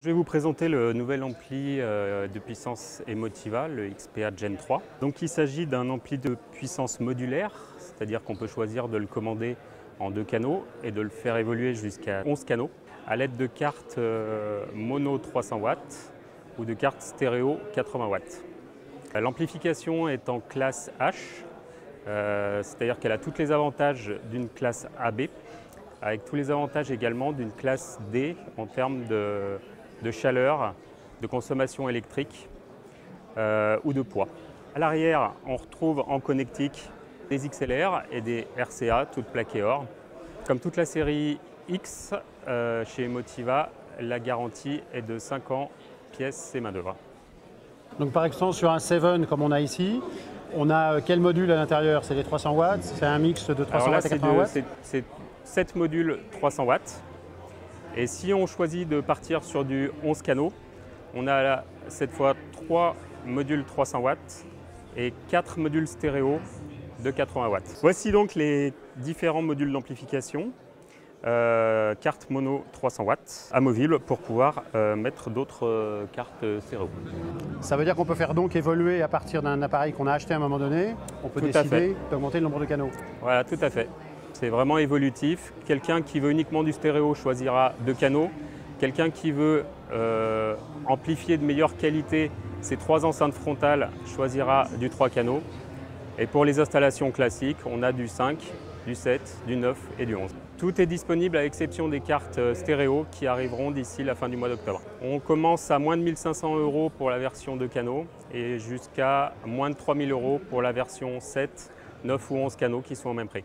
Je vais vous présenter le nouvel ampli de puissance Emotiva, le XPA Gen 3. Donc il s'agit d'un ampli de puissance modulaire, c'est-à-dire qu'on peut choisir de le commander en 2 canaux et de le faire évoluer jusqu'à 11 canaux à l'aide de cartes mono 300 watts ou de cartes stéréo 80 watts. L'amplification est en classe H, c'est-à-dire qu'elle a tous les avantages d'une classe AB, avec tous les avantages également d'une classe D en termes de chaleur, de consommation électrique ou de poids. À l'arrière, on retrouve en connectique des XLR et des RCA, toutes plaquées or. Comme toute la série X, chez Emotiva, la garantie est de 5 ans, pièces et main d'œuvre. Donc par exemple sur un 7 comme on a ici, on a quel module à l'intérieur? C'est les 300 watts? C'est un mix de 300 watts et 80 watts? C'est 7 modules 300 watts. Et si on choisit de partir sur du 11 canaux, on a là, cette fois 3 modules 300 watts et 4 modules stéréo de 80 watts. Voici donc les différents modules d'amplification. Carte mono 300 watts amovible pour pouvoir mettre d'autres cartes stéréo. Ça veut dire qu'on peut faire donc évoluer à partir d'un appareil qu'on a acheté à un moment donné, on peut décider d'augmenter le nombre de canaux. Voilà, tout à fait. C'est vraiment évolutif. Quelqu'un qui veut uniquement du stéréo choisira 2 canaux. Quelqu'un qui veut amplifier de meilleure qualité ses 3 enceintes frontales choisira du 3 canaux. Et pour les installations classiques, on a du 5, du 7, du 9 et du 11. Tout est disponible à l'exception des cartes stéréo qui arriveront d'ici la fin du mois d'octobre. On commence à moins de 1 500 € pour la version 2 canaux et jusqu'à moins de 3 000 € pour la version 7, 9 ou 11 canaux qui sont au même prix.